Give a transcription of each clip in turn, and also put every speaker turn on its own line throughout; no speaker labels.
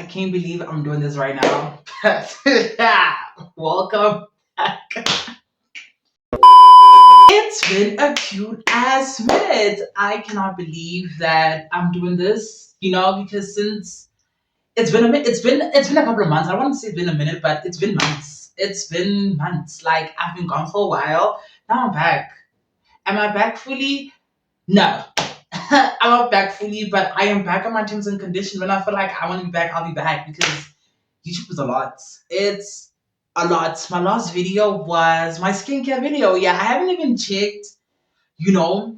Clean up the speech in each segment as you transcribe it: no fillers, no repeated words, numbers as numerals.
can't believe I'm doing this right now. Welcome back. It's been a cute ass minute. I cannot believe that I'm doing this, because since it's been a couple of months. I don't want to say it's been a minute, but it's been months. It's been months. Like I've been gone for a while. Now I'm back. Am I back fully? No. I'm not back fully, but I am back on my terms and conditions. When I feel like I want to be back, I'll be back because YouTube is a lot. It's a lot. My last video was my skincare video. Yeah, I haven't even checked, you know,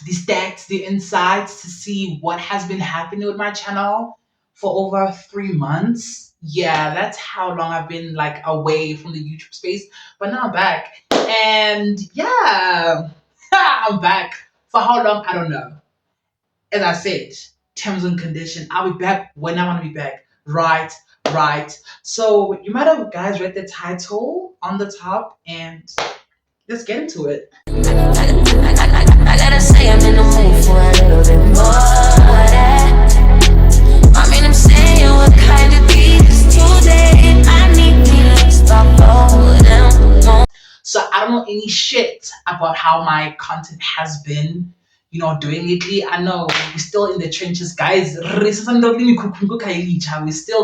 the stats, the insights to see what has been happening with my channel for over 3 months. Yeah, that's how long I've been like away from the YouTube space. But now I'm back. And yeah, I'm back. For how long? I don't know. As I said, terms and condition. I'll be back when I want to be back. Right, right. So you might have guys read the title on the top, and let's get into it. I gotta say I'm in the mood for a little bit more of that. I mean, I'm saying what kind of beat is today. I need me to stop holding on. So I don't know any shit about how my content has been, doing lately. I know we're still in the trenches, guys. We're still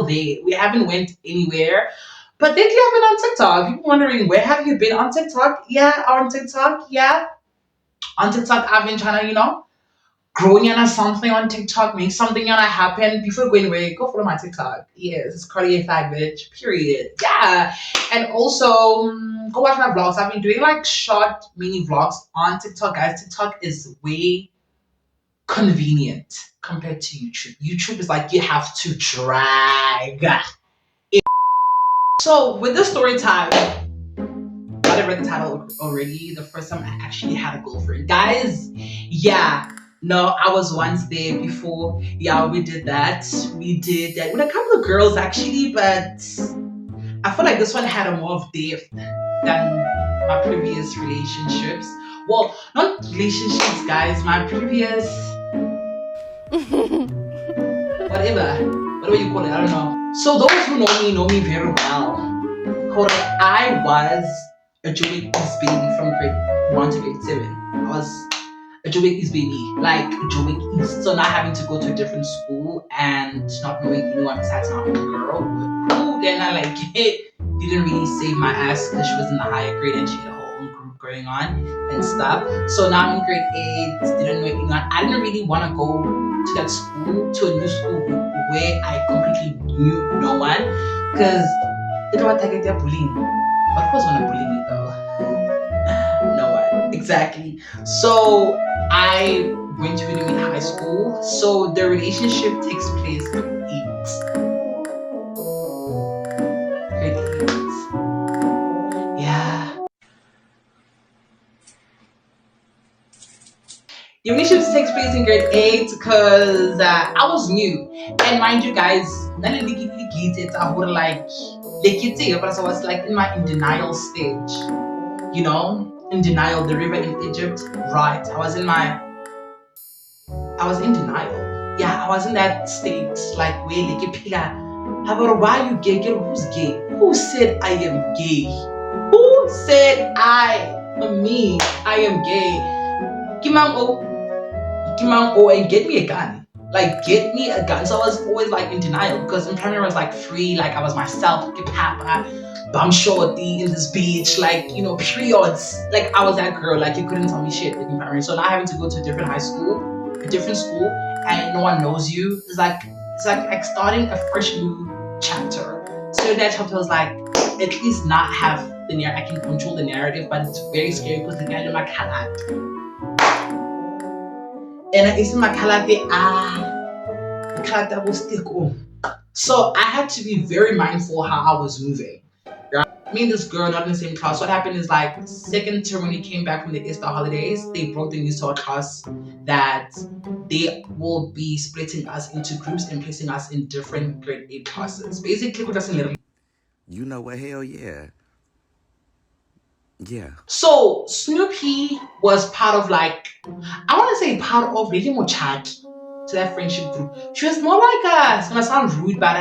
there. We haven't went anywhere. But lately I've been on TikTok. People wondering, where have you been on TikTok? Yeah, on TikTok. Yeah. On TikTok, I've been trying to, growing on something on TikTok, make something gonna happen. Before going away, go follow my TikTok. Yes, it's Cardi A Fag Bitch. Period. Yeah. And also, go watch my vlogs. I've been doing like short mini vlogs on TikTok, guys. TikTok is way convenient compared to YouTube. YouTube is like you have to drag. So with the story time, I read the title already. The first time I actually had a girlfriend, guys. Yeah, no, I was once there before. Yeah, we did that. We did that with a couple of girls actually, but I feel like this one had a more of depth than my previous relationships. Well, not relationships, guys. My previous whatever you call it, I don't know. So those who know me very well. I was a Joey East baby from grade 1 to grade 7. I was a Joey East baby, like Joey East. So not having to go to a different school and not knowing anyone besides my own girl, who then I like didn't really save my ass because she was in the higher grade and she had her own group going on and stuff. So now I'm in grade 8, didn't know anyone. I didn't really want to go to that school, to a new school where I completely knew no one, because they don't want to get their bullying. But who's gonna bully me though? No one. Exactly. So I went to Union High School. So the relationship takes place at 8. Grade 8. Yeah. The relationship takes place in grade 8 because I was new. And mind you guys, it's I would like but I was like in my in denial stage. In denial, the river in Egypt, right? I was in denial. Yeah, I was in that state, like where why are you gay? Girl, who's gay? Who said I am gay? Who said I am gay? And get me a gun. Like, get me a gun. So I was always like in denial because in primary I was like free, like I was myself, bum shorty in this beach, like, periods. Like I was that girl, like you couldn't tell me shit in primary. So now having to go to a different school, and no one knows you. It's like starting a fresh new chapter. So that chapter was like, at least not have the narrative. I can control the narrative, but it's very scary because the guy don't like and it's my character will stick on. So I had to be very mindful how I was moving. Yeah? Me and this girl not in the same class. What happened is like second term when we came back from the Easter holidays, they broke the news to our class that they will be splitting us into groups and placing us in different grade 8 classes. Basically, put us in little.
You know what? Hell yeah. Yeah.
So Snoopy was part of like, I want to say part of Lily Mochaki. to that friendship group. She was more like a, it's gonna sound rude, but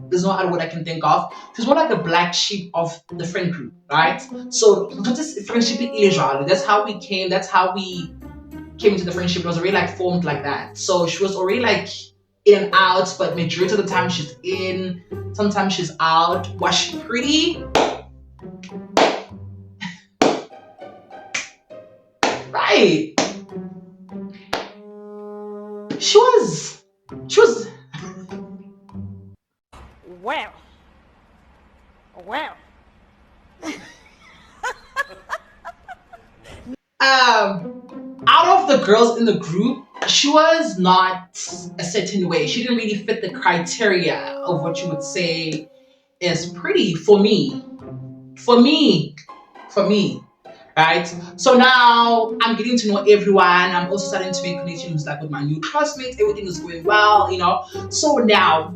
there's no other word I can think of. She was more like a black sheep of the friend group, right? So this friendship is that's how we came, that's how we came into the friendship. It was already like formed like that. So she was already like in and out, but majority of the time she's in, sometimes she's out. Was she pretty? Right. She was. She was.
Well, well.
Out of the girls in the group, she was not a certain way. She didn't really fit the criteria of what you would say is pretty for me. For me. For me. Right? So now I'm getting to know everyone. I'm also starting to make connections like with my new classmates. Everything is going well, you know. So now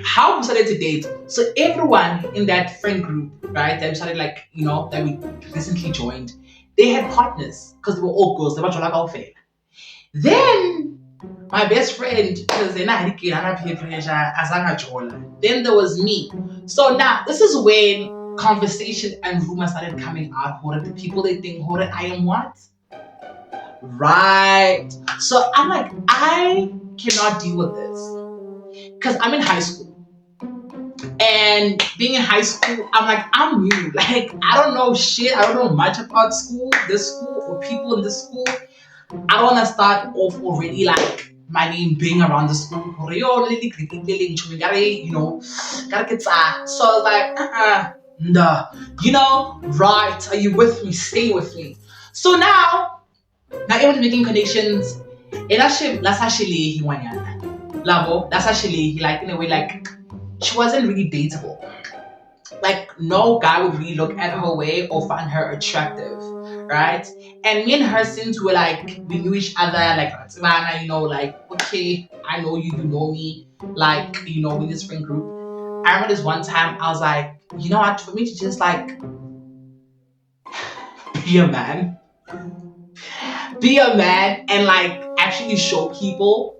how we started to date. So everyone in that friend group, right, that we started like, you know, that we recently joined, they had partners because they were all girls. They were like all fair. Then my best friend, because then there was me. So now this is when conversation and rumors started coming out. What are the people they think what I am what? Right. So I'm like, I cannot deal with this. Because I'm in high school. And being in high school, I'm like, I'm new. Like, I don't know shit. I don't know much about school, this school, or people in this school. I don't want to start off already like my name being around the school. You know, gotta get that. So I was like, nah. You know, right? Are you with me? Stay with me. So now everyone's making connections. And actually, that's actually Lavo, that's actually like in a way like she wasn't really dateable. Like no guy would really look at her way or find her attractive, right? And me and her, since we knew each other, like Savannah, you know, like okay, I know you, you know me, like you know, in this friend group. I remember this one time I was like, you know what, for me to just like be a man, be a man, and like actually show people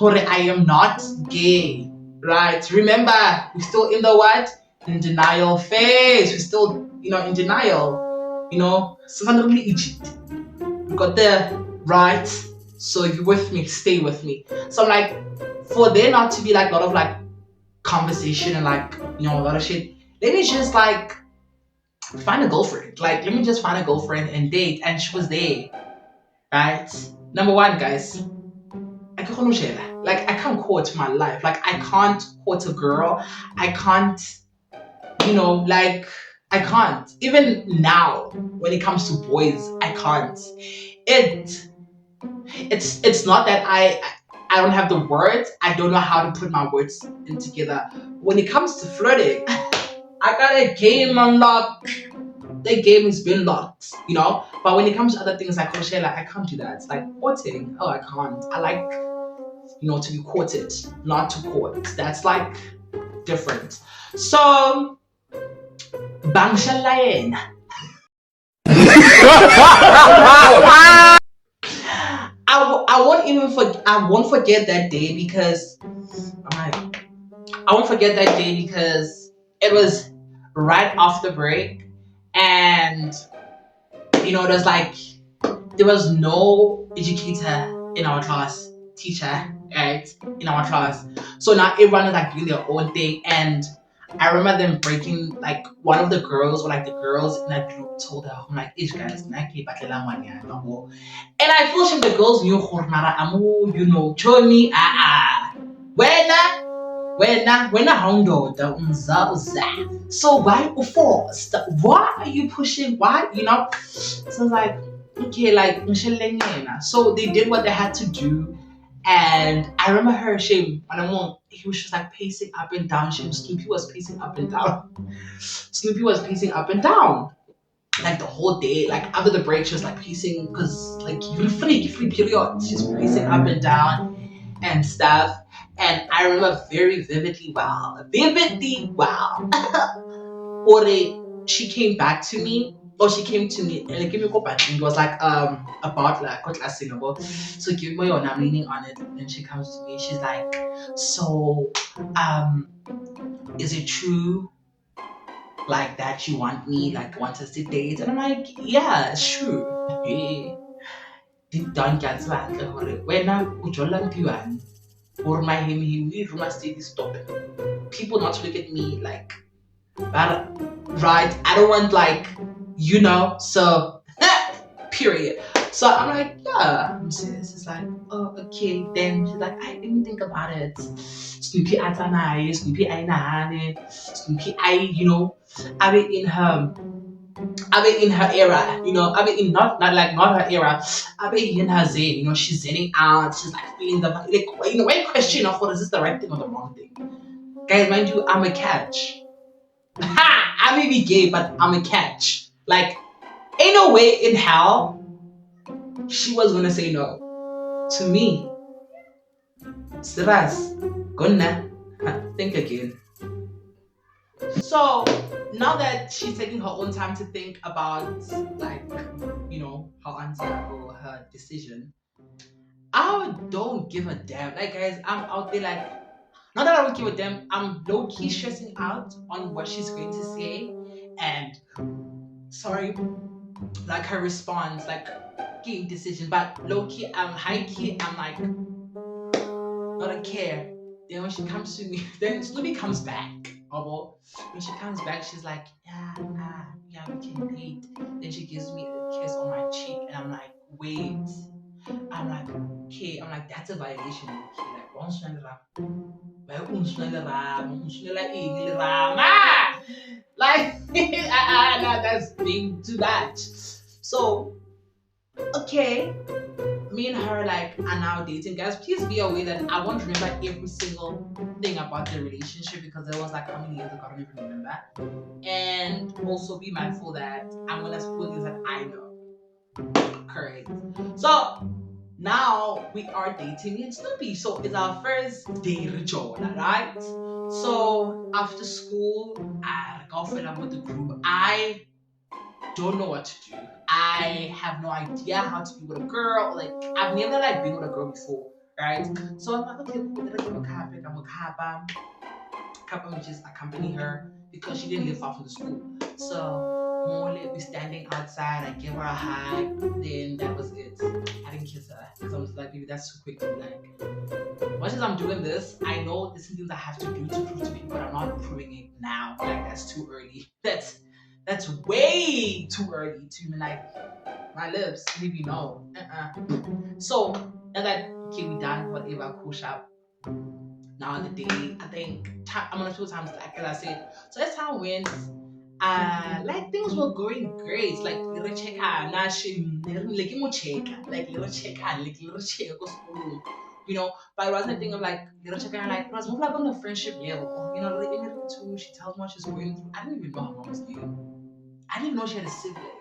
that I am not gay, right? Remember, we're still in the what? In denial phase. We're still, you know, in denial. You know, suddenly Egypt. We got there, right? So if you're with me, stay with me. So I'm like, for there not to be like a lot of like conversation and like, you know, a lot of shit, let me just like find a girlfriend. Like, let me just find a girlfriend and date. And she was there, right? Number one, guys, I can't share. Like I can't court my life. Like I can't court a girl. I can't, you know, like I can't. Even now, when it comes to boys, I can't. It it's not that I don't have the words. I don't know how to put my words in together. When it comes to flirting, I got a game unlocked. The game has been locked, you know. But when it comes to other things like crochet, like I can't do that. Like courting, oh I can't. I like, you know, to be courted, not to court. That's like different. So Bangshalayena. I won't even I won't forget that day because I won't forget that day because it was right off the break, and you know there was no educator in our class, teacher, right, in our class. So now everyone is like doing their own thing, and I remember them breaking, like one of the girls or like the girls in that group told her, I'm like, "Ish guys, naki batlela ngwana no more." And I feel like the girls knew Hormara Amu, you know, Choni, when a hondo unza. So why forced? Why are you pushing? Why, you know? So I was like, okay, like so they did what they had to do. And I remember her, he was just like pacing up and down. Snoopy was pacing up and down. Snoopy was pacing up and down. Like the whole day, like after the break, she was like pacing because like you free period. She's pacing up and down and stuff. And I remember very vividly wow. Ore, she came back to me Oh, she came to me and like, give me a copy. It was like about like what last thing about. So give me your I'm leaning on it. Then she comes to me. She's like, so is it true like that you want me like want us to date? And I'm like, yeah, it's true. Hey, deep down, that's why when I put your lamp you on or my him we must stop it. People not to look at me like that, right? I don't want like so period. So I'm like, yeah, I'm serious. It's like, oh, okay. Then she's like, I didn't think about it. Snoopy Atanai, Snoopy Ainahane, Snoopy I mean in her era, I mean in not her era, I mean in her zen, she's zenning out, she's like feeling the like when question of what is this the right thing or the wrong thing? Guys, mind you, I'm a catch. Ha! I may be gay, but I'm a catch. Like, ain't no way in hell she was gonna say no to me. Serious. Gonna think again. So now that she's taking her own time to think about like, her answer or her decision, I don't give a damn. Like guys, I'm out there like not that I don't give a damn, I'm low key stressing out on what she's going to say and sorry, like her response, like game decision. But low key, I'm high key, I'm like not a care. Then when she comes to me, then Snoopy comes back. Although when she comes back, she's like, yeah, we can date. Then she gives me a kiss on my cheek, and I'm like, wait. I'm like, okay. I'm like, that's a violation. Okay, like, once like, no, that's being too much. So, okay, me and her like are now dating. Guys, please be aware that I won't remember every single thing about the relationship because it was like how many years ago, I don't even remember. And also be mindful that I'm gonna spoil things that I know. Correct. So now we are dating in Snoopy. So it's our first day ritual, right? So after school, I go fill up with the group. I don't know what to do. I have no idea how to be with a girl. Like I've never like been with a girl before, right? So I'm like, okay, cool. Then I give a kappa. I'm a kappa. Kappa may just accompany her because she didn't live far from the school. So Molly, we standing outside. I give her a hug. Then that was it. I didn't kiss her because I was like, maybe that's too quick. Like, much as I'm doing this, I know there's some things I have to do to prove to people, but I'm not proving it now. Like that's too early. That's way too early to even like my lips. Maybe no. So and that okay, we done whatever cool shop. Now the day, I think I'm gonna two times like as I said. So as time went, like things were going great. Like little check now she like more check, like little check like little check go school. But it wasn't a thing of like little check like it was more like on a friendship level. Like in it too, she tells me what she's going through. I didn't even know her mom's name. I didn't even know she had a sibling.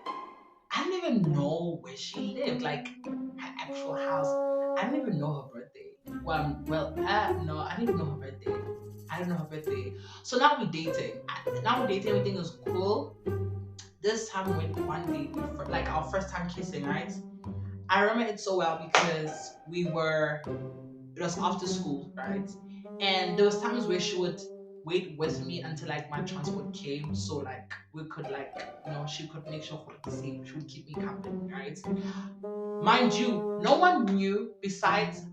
I didn't even know where she lived, like her actual house. I didn't even know her birthday. No, I didn't even know her birthday. I didn't know her birthday. So now we're dating. Now we're dating. Everything is cool. This time we went one day, like our first time kissing, right? I remember it so well because it was after school, right? And there was times where she would wait with me until like my transport came, so like we could like she could make sure she would keep me company, right? Mind you, no one knew besides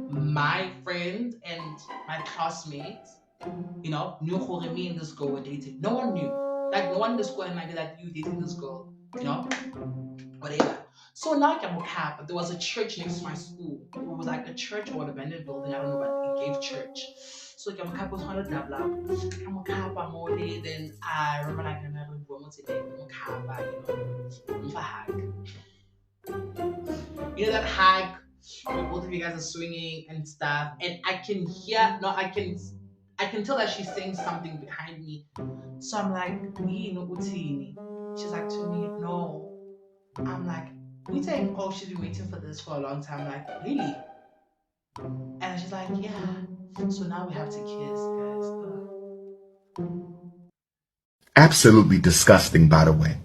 my friend and my classmates, knew who me and this girl were dating. No one knew. Like no one in the school had an idea that you dating this girl, whatever. So now I'm cap. There was a church next to my school. It was like a church or an abandoned building. I don't know, but it gave church. So I'm cap was 100 double. I'm cap. I'm all day. Then I remember like another woman today. I'm cap. I'm a hag. That hag where both of you guys are swinging and stuff, and I can hear. No, I can tell that she's saying something behind me. So I'm like, Utini. She's like to me, no. I'm like, we saying, oh, she's been waiting for this for a long time. Like, really? And she's like, yeah. So now we have to kiss, guys.
Absolutely disgusting, by the way.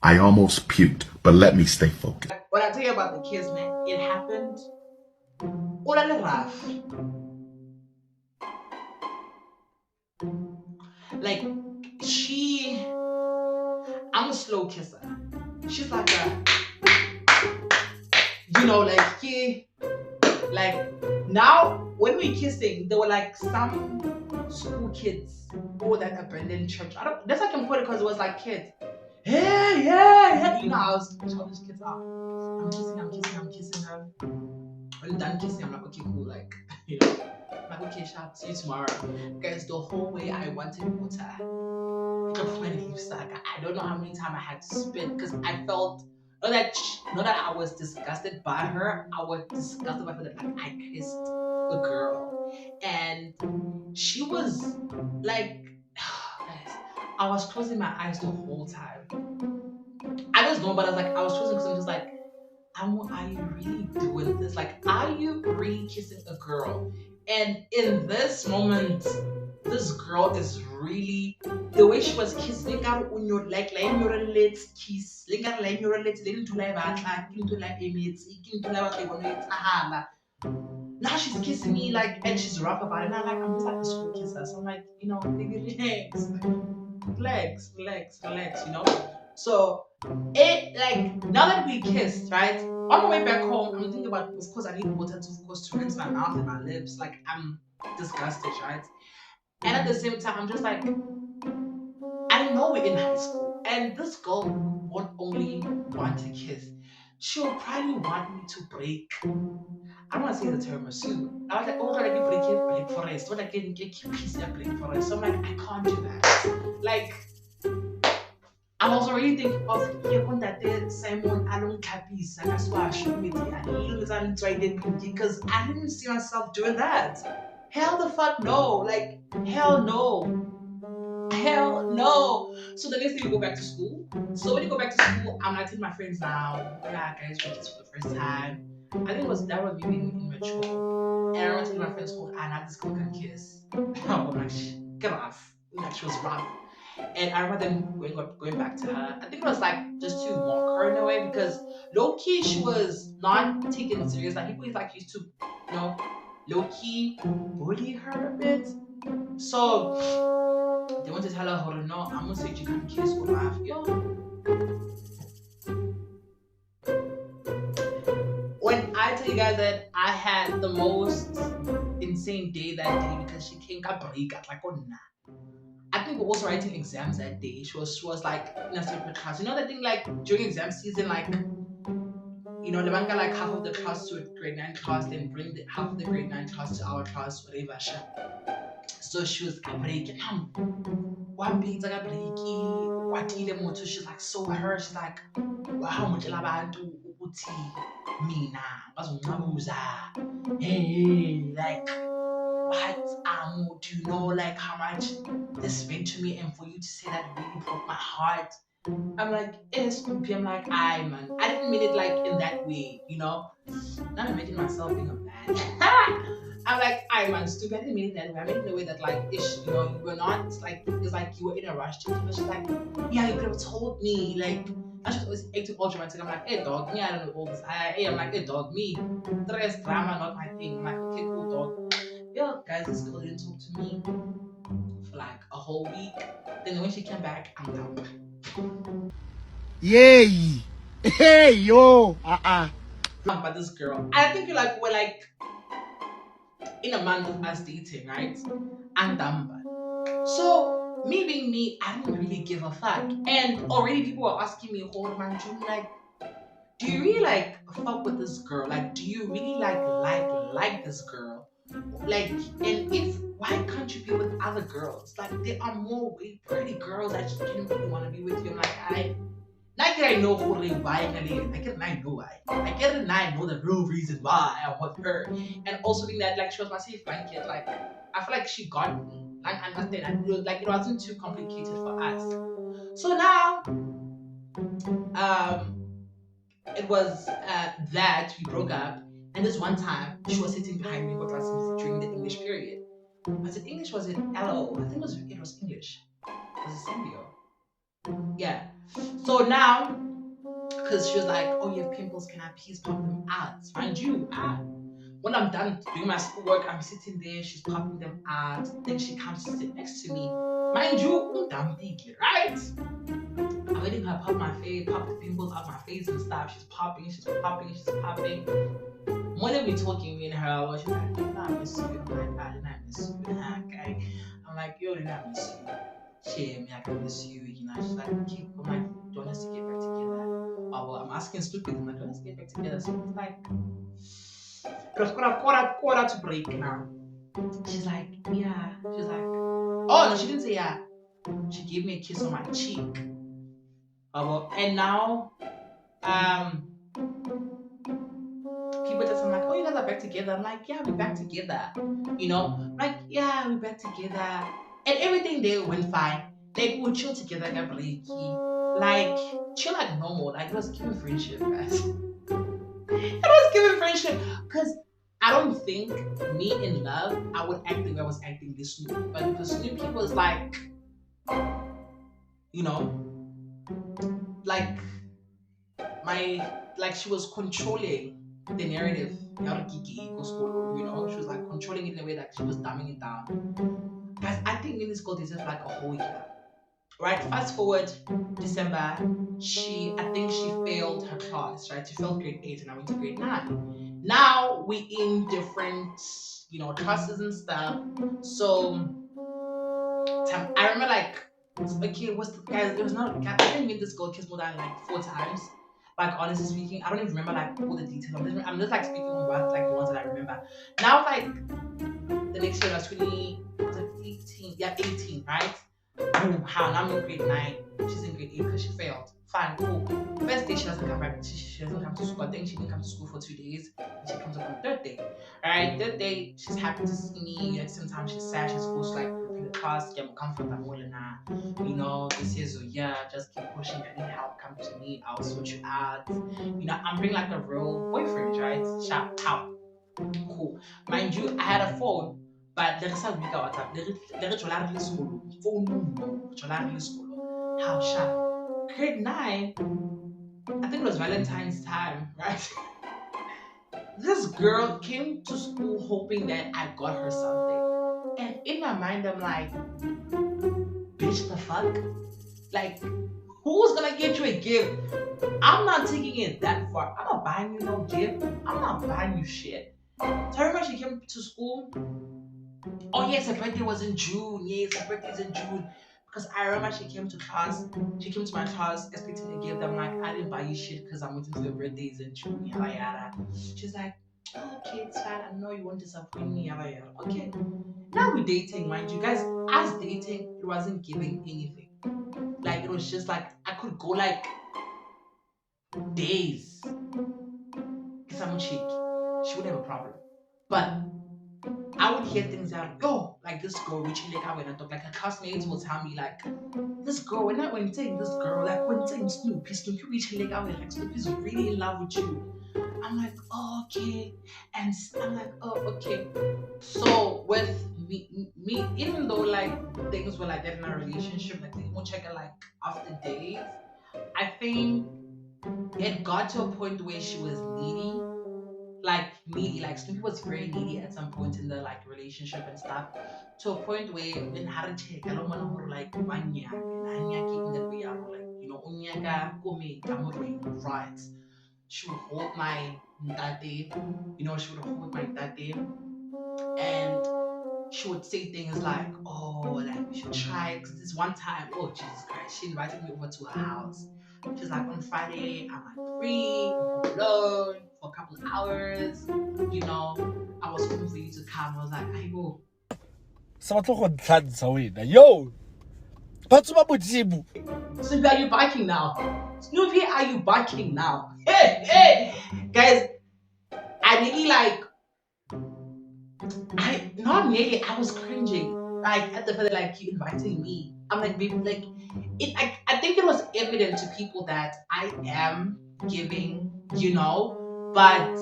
I almost puked, but let me stay focused.
When I tell you about the kiss, man, it happened. All a little rough. Like I'm a slow kisser. She's like like now when we're kissing, there were like some school kids or that abandoned church. I don't. That's I can put it because it was like kids. Yeah, yeah, yeah. I was all these kids are. I'm kissing her. When I'm done kissing, I'm like, okay, cool, like, I'm like, okay, sharp, see you tomorrow. Guys, the whole way I wanted water. I don't know how many times I had to spit because I felt not that I was disgusted by her. I was disgusted by her that like I kissed a girl, and she was like, guys, I was closing my eyes the whole time. I just know, but I was closing because I'm just like, are you really doing this? Like, are you really kissing a girl? And in this moment, this girl is really the way she was kissing her on your like your let's kiss. Like your let's into like into like into like now she's kissing me like and she's rough about it. And I'm just like a school kisser. So I'm like, baby, relax. So it like now that we kissed, right? On my way back home, I'm thinking about of course I need water to of course to rinse my mouth and my lips. Like I'm disgusted, right? And at the same time, I'm just like, I know we're in high school, and this girl won't only want to kiss. She'll probably want me to break. I don't want to say the tiramisu. I was like, oh, like you break it, break forest. What I can get piece of break forest. So I'm like, I can't do that. Like, I was already thinking of when that did Simon Alon Capis and that's why I should meet because I didn't see myself doing that. Hell the fuck no. Like, hell no. Hell no. So the next day we go back to school. So when you go back to school, I'm like telling my friends now, yeah guys, we kiss for the first time. I think that was me being immature. And I remember telling my friends, oh, Anna, this girl can kiss. I'm like, get off. Like she was rough. And I remember them going back to her. I think it was like just to mock her in a way because low key she was not taken it serious. Like people like used to, low key bully her a bit. So they want to tell her, hold on, no, I'm gonna say you can kiss or laugh. Yo. When I tell you guys that I had the most insane day that day because she came got break at like oh nah. I think we're also writing exams that day. She was like in a separate class. You know the thing like during exam season, like the manga like half of the class to a grade 9 class, then bring half of the grade 9 class to our class, whatever. So she was breaking one beat like breaky, what even more she's like so hurt, she's like, wow, much labantu uti mina, hey, like what do you know like how much this meant to me and for you to say that really broke my heart. I'm like, it's stupid. I'm like, I didn't mean it like in that way, Now I'm making myself being a man. I'm like, stupid. I didn't mean it that way. I meant it in the way that like, you were not like, it's like you were in a rush to kill. She's like, yeah, you could have told me. Like, I should always acting all dramatic. I'm like, hey dog, me, I don't know all this. I'm like, hey dog, me. Stress, drama, not my thing. I'm like, okay, cool dog. Yo, guys, this girl didn't talk to me for like a whole week. Then when she came back, I'm down.
Yay! Hey yo!
About this girl. I think we're like in a month of us dating, right? And done. So me being me, I didn't really give a fuck. And already people were asking me, hold man, like, do you really like fuck with this girl? Like, do you really like this girl? Like, and if why can't you be with other girls? Like, there are more pretty girls that you didn't really want to be with you. I'm like, I know why. I know why. I know the real reason why I'm with her. And also being that like she was my safe blanket, like I feel like she got me. Like understand. Like it wasn't too complicated for us. So now it was that we broke up, and this one time she was sitting behind me in class during the English period. Was it English? Was it LO? I think it was English. Was it Sambio? Yeah. So now, because she was like, "Oh, you have pimples. Can I please pop them out?" Mind you, when I'm done doing my schoolwork, I'm sitting there. She's popping them out. Then she comes to sit next to me. Mind you, I'm big, right? I'm letting her pop my face, pop the pimples out my face and stuff. She's popping, she's popping, she's popping. One of me talking, me and her, well, she's like, "Nah, I miss you." I'm like, "I didn't miss you." Okay. I'm like, "Yo, didn't I miss you?" She, me, I can miss you. She's like, "Okay." I'm like, "Do you want us to get back together?" Oh, well, I'm asking stupid. I'm like, "Do you want us to get back together?" So it's like, it was quarter to break now. She's like, "Yeah." She's like, "Oh, no, she didn't say yeah." She gave me a kiss on my cheek. And now, um, people just, I'm like, "Oh, you guys are back together." I'm like, "Yeah, we're back together." I'm like, "Yeah, we're back together." And everything there went fine. Like, we chill together, like a breaky. Like, chill like normal. Like, it was giving friendship, guys. It was giving friendship. Because I don't think me in love, I would act the way I was acting this Snoopy. But because Snoopy was like, you know, like she was controlling the narrative. She was like controlling it in a way that she was dumbing it down. Guys, I think in this school deserves like a whole year. Right? Fast forward December, I think she failed her class, right? She failed grade 8 and I went to grade 9. Now we in different, classes and stuff. So I remember like, okay, guys, it was not, I didn't meet this girl kiss more than like 4 times. Like, honestly speaking, I don't even remember like all the details. I'm just like speaking on what, like, the ones that I remember. Now, like, the next year I was 20, was it 18? Yeah, 18, right? Boom, how? Now I'm in grade 9. She's in grade 8 because she failed. Fine, cool. First day she doesn't come back. She doesn't come to school. I think she didn't come to school for 2 days. And she comes up on the third day. Alright, third day, she's happy to see me. At the same time, she's sad. She's supposed to like repeat the class. Get more comfort. This year's a year. Just keep pushing. If you need help, come to me. I'll sort you out. I'm being like a real boyfriend, right? Shout out. Cool. Mind you, I had a phone, but le re sa bue ka WhatsApp. Le re tswela re le sekolong. Phone re tswela re le sekolong. How sharp. Grade 9, I think it was Valentine's time, right? This girl came to school hoping that I got her something. And in my mind, I'm like, bitch, the fuck? Like, who's gonna get you a gift? I'm not taking it that far. I'm not buying you no gift. I'm not buying you shit. So I remember she came to school. Oh yes, her birthday was in June. Yes, her birthday's in June. Because I remember she came to class. She came to my class expecting a gift. I'm like, "I didn't buy you shit because I'm waiting for your birthdays in June. Yada yada." She's like, "Oh, okay, it's fine. I know you won't disappoint me. Yada yada." Okay. Now we're dating, mind you guys. As dating, it wasn't giving anything. Like, it was just like I could go like days. Get someone cheek. She wouldn't have a problem. But I would hear things out, yo, like this girl reaching like I went and talk, like her classmates will tell me like this girl, when you saying this girl, like when you saying Snoopy reaching like I went, like Snoopy's really in love with you. I'm like, "Oh, okay." And I'm like, "Oh, okay." So with me, even though like things were like that in our relationship, like they won't check it like after days, I think it got to a point where she was needy, like Snoopy was very needy at some point in the like relationship and stuff, to a point where when Harry check, I don't want to like manya and in the way like unyaka kome kamore, right? She would hold my tate, she would hold my tate, and she would say things like, "Oh, like we should try." Because this one time, oh Jesus Christ, she invited me over to her house. She's like, "On Friday, I'm like free, I'm home alone for a couple of hours. I was hoping for you to come." I was like, "I go."
Sa batlo go ntlhantsha wena. Yo! Batho ba modimo.
Snoopy, are you barking now? Snoopy, are you barking now? Hey, hey, guys, I really like. I was cringing. Like at the fact that like you inviting me. I'm like, baby, like it. I think it was evident to people that I am giving, but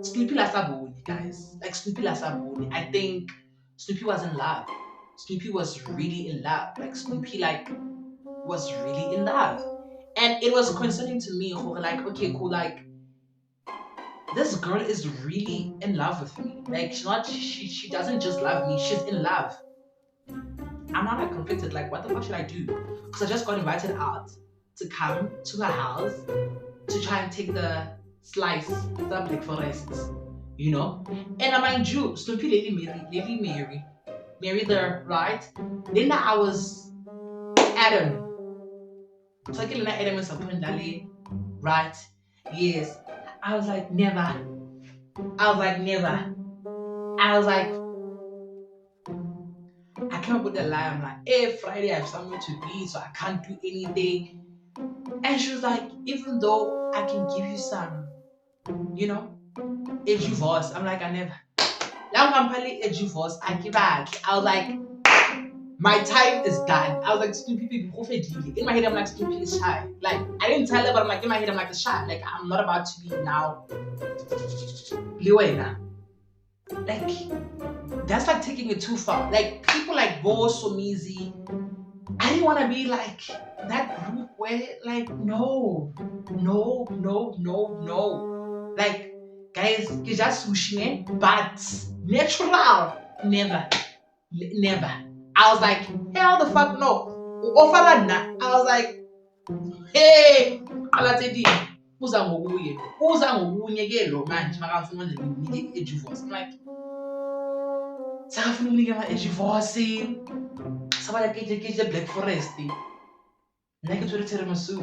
Snoopy Lasaboni, guys. Like Snoopy Lasaboni. I think Snoopy was in love. Snoopy was really in love. Like Snoopy, like was really in love. And it was concerning to me, like, okay, cool, like, this girl is really in love with me. Like, she doesn't just love me, she's in love. I'm not like conflicted, like, what the fuck should I do? Because I just got invited out to come to her house to try and take the slice, the Black Forests, you know? And I mind you, Snoopy Mary there, right? Then I was Adam. So I get Adam is a right? Yes. I was like, never. I was like, never. I was like, I came up with a lie. I'm like, hey, Friday I have somewhere to be, so I can't do anything. And she was like, even though I can give you some, you know, a divorce. I'm like, I never. Now I'm probably a divorce. I give back. I was like, my time is done. I was like, stupid people. In my head, I'm like, stupid is shy. Like, I didn't tell her, but I'm like, in my head, I'm like, it's shy. Like, I'm not about to be now. Liwena. Like, that's like taking it too far. Like, people like Bo Somizi. I didn't want to be like that group where, like, no. Like, guys, you just sushi, but natural, never. I was like, hell the fuck no. I was like, hey, Alatedi, uza ngokunye ke lo manje makafuna nginike divorce. I'm like, sakafuna ukunike divorce. Sabaya ke Black Forest. Negative tiramisu,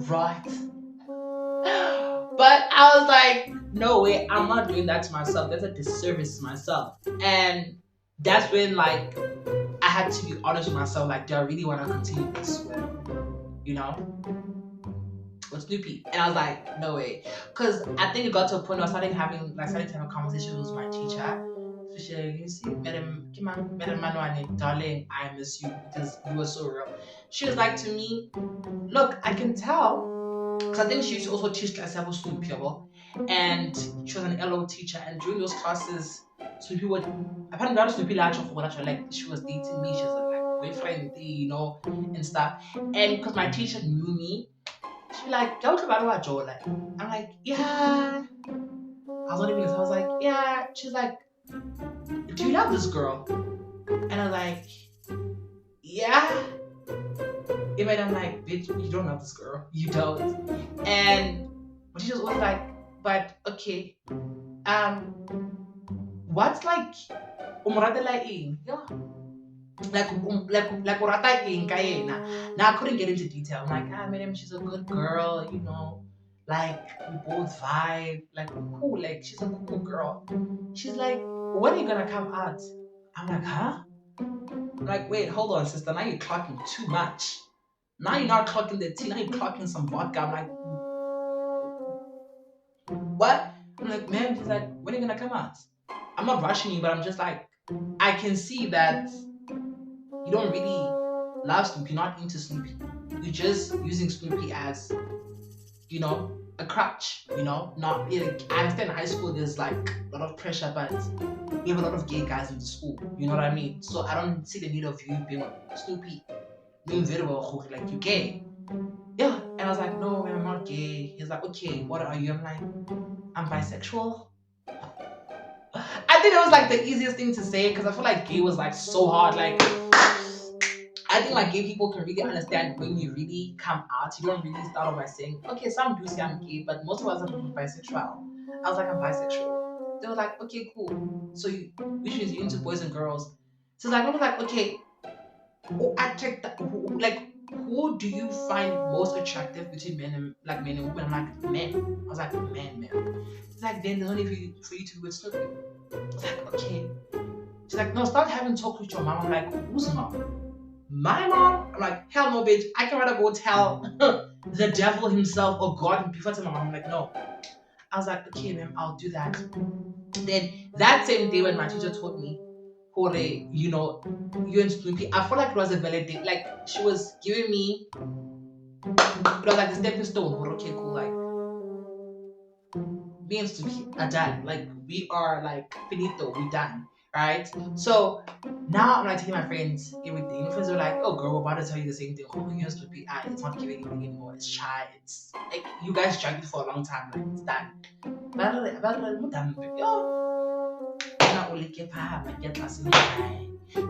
right? But I was like, no way, I'm not doing that to myself. That's a disservice to myself. And that's when, like, I had to be honest with myself. Like, do I really want to continue this with, you know, with Snoopy? And I was like, no way. Because I think it got to a point where I started having conversations with my teacher. So she like, you see, Madam Manwane, darling, I miss you because you were so real. She was like to me, look, I can tell. Because I think she used to also teach Snoopy Snoopy, and she was an LO teacher. And during those classes, Snoopy would apparently not Snoopy like she was dating me, she was like boyfriend, you know, and stuff. And because my teacher knew me, she'd be like, I'm like, yeah. I was not even. I was like, yeah. She's like, do you love this girl? And I was like, yeah. Even I'm like, bitch, you don't love this girl. You don't. And my teacher's always like, but okay, what's like umuratela ing? Yeah. Like urata ing ka yena. Now I couldn't get into detail. I'm like, madam, she's a good girl, you know. Like, we both vibe. Like, we're cool. Like, she's a cool girl. She's like, when are you gonna come out? I'm like, huh? I'm like, wait, hold on, sister. Now you're clocking too much. Now you're not clocking the tea. Now you're clocking some vodka. I'm like, what? I'm like, ma'am. She's like, when are you gonna come out? I'm not rushing you, but I'm just like, I can see that you don't really love Snoopy. You're not into Snoopy. You're just using Snoopy as, you know, a crutch, you know, not really. Like, I understand in high school there's like a lot of pressure, but we have a lot of gay guys in the school, you know what I mean? So I don't see the need of you being with Snoopy, being very well, like, you gay. Yeah, and I was like, no, man, I'm not gay. He's like, okay, what are you? I'm like, I'm bisexual. I think it was like the easiest thing to say because I feel like gay was like so hard. Like, I think like gay people can really understand when you really come out. You don't really start off by saying, okay, some do say I'm gay, but most of us are bisexual. I was like, I'm bisexual. They were like, okay, cool. So which means you're into boys and girls. So I was like, okay, who do you find most attractive between men and women? I'm like, men. I was like, men. It's like, then there's only for you to be with Snoopy. I was like, okay. She's like, no, start having talk with your mom. I'm like, whose mom? My mom? I'm like, hell no, bitch. I can rather go tell the devil himself or God before to my mom. I'm like, no. I was like, okay, ma'am, I'll do that. Then that same day when my teacher told me, you know, you and Snoopy, I felt like it was a valid day. Like, she was giving me, it was like the stepping stone. Okay, cool. Like, me and Snoopy are done. Like, we are like finito, we done. right? So now I'm like telling my friends everything. My friends are like, "Oh, girl, we're about to tell you the same thing. Oh, you're stupid. It's not giving anything anymore. It's shy. It's like you guys dragged it for a long time. Like it's done."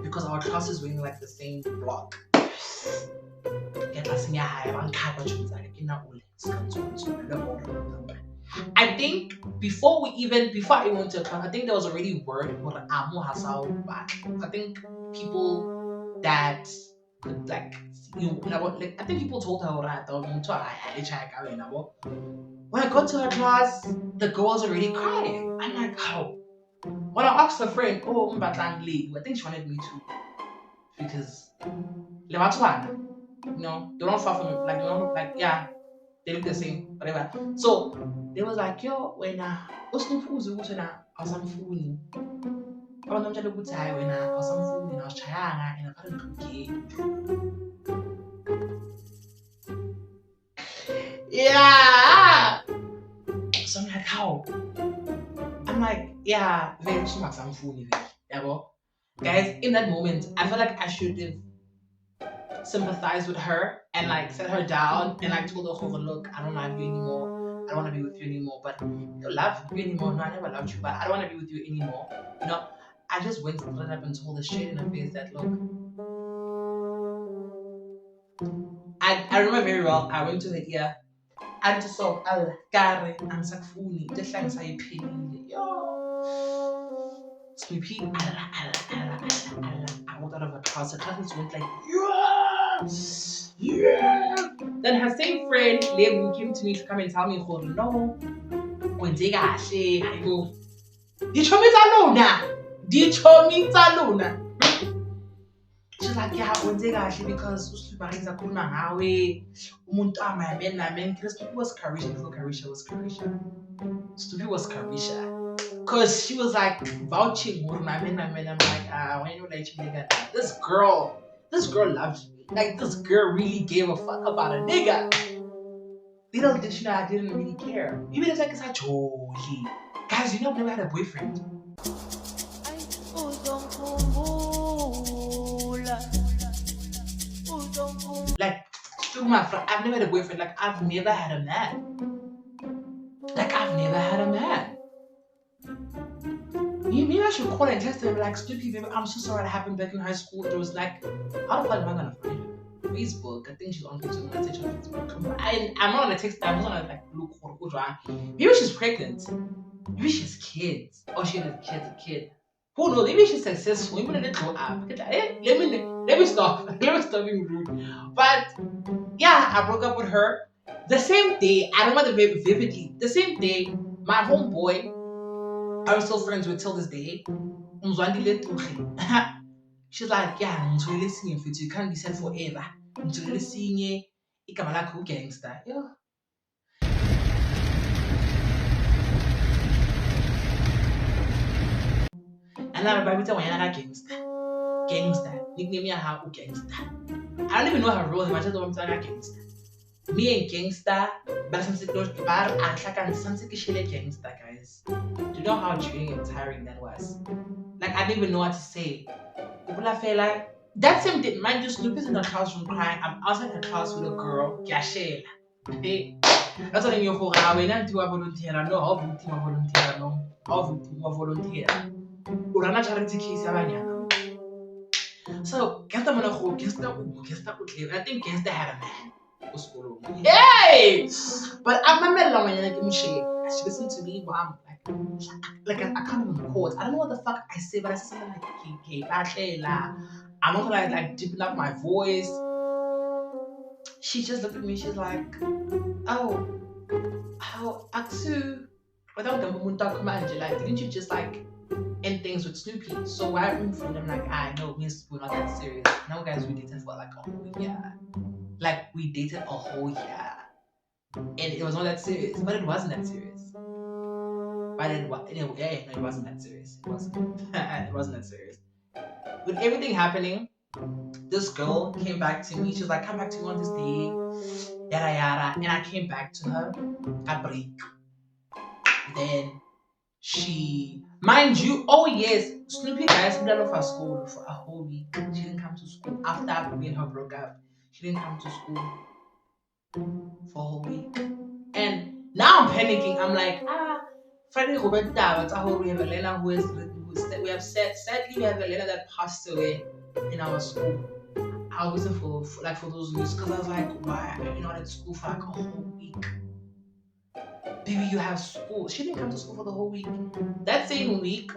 Because our classes were in like the same block. I think before I went to class, I think there was already word for Amu Hasao back. I think people that could like I think people told her right when I got to her class, the girl was already crying. I'm like, how? When I asked her friend, oh, Mbatlang Lee, I think she wanted me to because they're not far from me. Like, yeah, they look the same, whatever. So they was like, yo, when Usnufuzi Utana or some food. Oh, no, I'm just good time when or some food in Australia and I couldn't Yeah. So I'm like, how? I'm like, yeah, very soon some food. Yeah, well, guys, in that moment, I felt like I should have sympathized with her and like set her down and like told her, oh, look, I don't love you anymore. I don't want to be with you anymore. But I don't love you anymore. No, I never loved you, but I don't want to be with you anymore. I just went straight up and told her straight in her face that, look, I remember very well. I went to her ear. And to so Gary and Sakfuni, the thanks I pay. Sweepy, I walked out of her class. Her classmates went like, yeah. Then her same friend, Lebu, came to me to come and tell me, no, when they got I go, did you meet Alona? Did you meet Alona? She's like, yeah, when they got because Usubariza Kuna Hawe, Umuntama, men, Stupid was Carisha before Carisha was Carisha. Stupid was Carisha. Because she was like vouching for my men. I'm like, when you let you nigga, this girl loves me. Like, this girl really gave a fuck about a nigga. Little did she know I didn't really care. Even if like it's like, holy. Guys, you know I've never had a boyfriend. Like, I've never had a boyfriend. Like, I've never had a man. Maybe I should call and text them like, stupid baby, I'm so sorry that happened back in high school. There was like, how the fuck am I gonna find her? Facebook. I think she's on Facebook. Message on Facebook. I'm not gonna text her. I'm not gonna like look for her. Maybe she's pregnant. Maybe she's kids. Or she has a kid. Who knows? Maybe she's successful. Maybe let it go up. Let me stop. Let me stop being rude. But yeah, I broke up with her. The same day, I remember vividly. The same day, my homeboy, I'm still friends with till this day. She's like, yeah, you can't be sad forever. Gangster. Yeah. And now by the way, I'm gangster. Nickname me how gangster. I don't even know her role. I just don't want to gangster. Me and gangster, but something close to bar, and something gangster, guys. Do you know how draining and tiring that was? Like, I didn't even know what to say. People are feel like that same day, mind you, Snoop is in the classroom crying. I'm outside the class with a girl, Yashela. That's what you're for. I went to a volunteer. No, how victim a volunteer. No, how victim a volunteer. Urana charity case. So, gangster man, gangster. I think gangster had a man. Yay! But I remember when she listened to me, but I'm like I can't even quote. I don't know what the fuck I say, but I say something like I'm not like deepen up my voice. She just looked at me, she's like, oh, Aksu, without the Angela, like, didn't you just like end things with Snoopy? So why are we from them? Like, I know, me and Snoopy not that serious. No, guys, we dated for like a whole year. Like, we dated a whole year. And it was not that serious, but it wasn't that serious. But it wasn't that serious. It wasn't. It wasn't that serious. With everything happening, this girl came back to me. She was like, come back to me on this day. Yada yada. And I came back to her. I break. Then mind you, oh yes, Snoopy guys didn't off her school for a whole week. She didn't come to school after me and her broke up. She didn't come to school for a whole week. And now I'm panicking. I'm like, Friday we have Elena we have sadly we have Elena that passed away in our school. I wasn't for those news because I was like, why are you not at school for like a whole week? Baby, you have school. She didn't come to school for the whole week. That same week,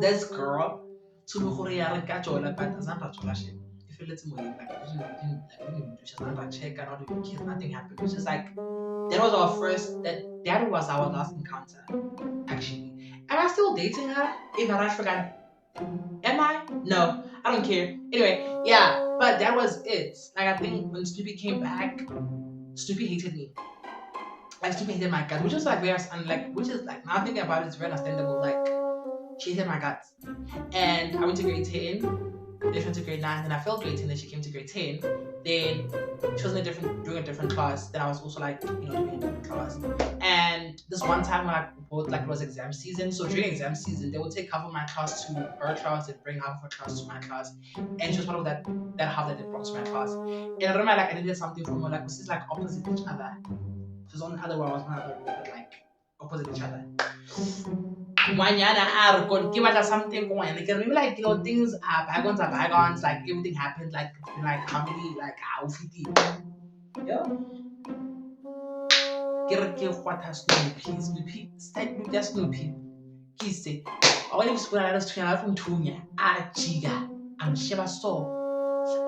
this girl to me gore ya re ka jola but azamba jola she. If you let me like we didn't do just not check and all the kids, nothing happened. It was just like that was our first that was our last encounter, actually. Am I still dating her? If I forgot. Am I? No, I don't care. Anyway, yeah, but that was it. Like I think when Snoopy came back, Snoopy hated me. Like Snoopy hated my guts, which is like very which is like now thinking about it, it's very understandable. Like she hated my guts. And I went to grade 10, then she went to grade 9, then I failed grade 10, then she came to grade 10. Then she was doing a different class. Then I was also like, doing a different class. And this one time when it was exam season. So during exam season, they would take half of my class to her class and bring half of her class to my class. And she was part of that half that they brought to my class. And I remember like I needed something from her, like this is like opposite each other. It was on the other one, I was one other row, but like opposite each other. Something going maybe like things are bygones, like everything happened, like family, like how yeah. Snoopy, Snoopy. He said, I want to school I was from Tunya. Chiga. I'm Sheba so.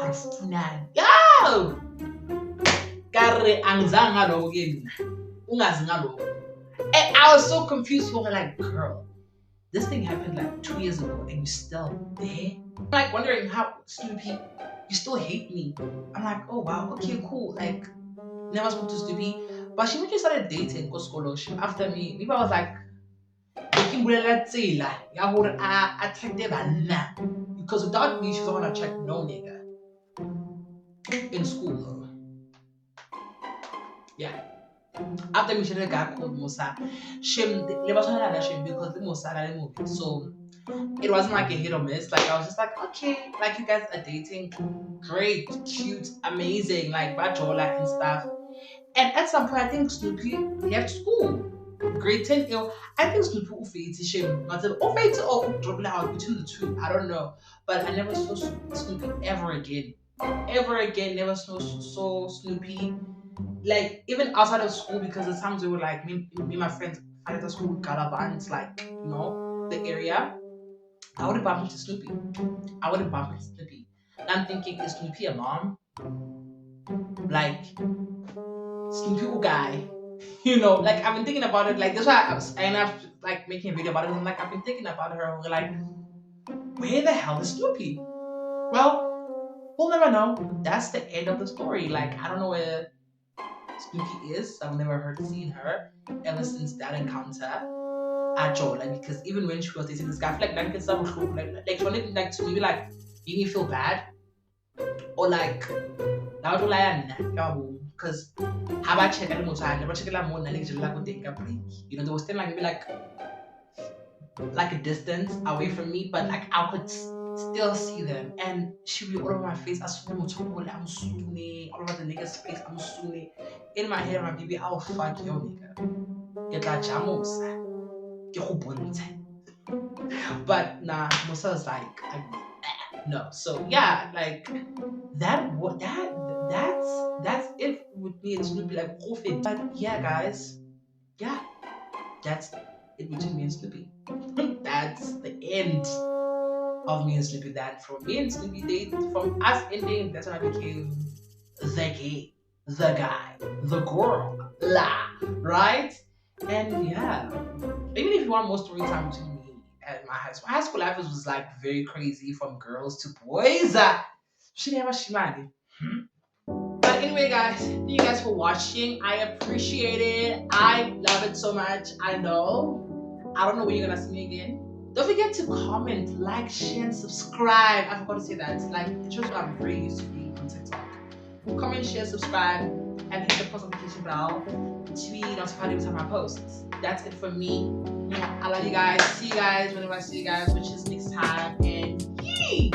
I'm Funan. Yo! Carre Anzanga Logan. Ungazanga. And I was so confused for her, like, girl, this thing happened like 2 years ago and you're still there? I'm like wondering how, Snoopy, you still hate me. I'm like, oh wow, okay, cool. Like, never spoke to Snoopy. But she actually started dating go scholarship after me. Maybe I was like, because without me, she's not gonna check no nigga. In school though. Yeah. After me, she had a guy called Musa. Because the Musa movie. So it wasn't like a hit or miss. Like I was just like, okay, like you guys are dating, great, cute, amazing, like bajola and stuff. And at some point, I think Snoopy left school. Grade 10, I think Snoopy shame. Not or drop out between the two. I don't know. But I never saw Snoopy ever again. Ever again, never saw Snoopy. Like even outside of school, because the times we were like me and my friends at the school caravans, like the area. I wouldn't bump into Snoopy. I wouldn't bump into Snoopy. And I'm thinking, is Snoopy a mom? Like Snoopy guy. Like I've been thinking about it. Like that's why I ended up like making a video about it. I'm like, I've been thinking about her. And we're like, where the hell is Snoopy? Well, we'll never know. That's the end of the story. Like I don't know where Snoopy is. I've never seen her ever since that encounter at Jola. Because even when she was dating this guy, I feel like it's like she wanted like to maybe like make me feel bad, or like because how about check out the never check out more than like take a break. There was still like maybe like a distance away from me, but like I could still see them, and she would be all over my face. I'm Sune, all over the nigga's face. I'm Sune. In my head, my baby, I'll fuck your nigga. Get that jamos. But nah, Musa's like, no. So yeah, like that's it with me and Snoopy, like COVID. But yeah, guys, yeah, that's it between me and Snoopy. That's the end of me and Snoopy. That from me and Snoopy date, from us ending, that's when I became the guy, the girl, right? And yeah, even if you want more story time between me and my high school life was like very crazy, from girls to boys. She never shimani. But anyway, guys, thank you guys for watching. I appreciate it. I love it so much. I don't know when you're gonna see me again. Don't forget to comment, like, share, and subscribe. I forgot to say that. Like, it shows I'm very used to being on TikTok. Comment, share, subscribe, and hit the post notification bell to be notified every time I post. That's it for me. I love you guys. See you guys whenever I see you guys, which is next time. And yay!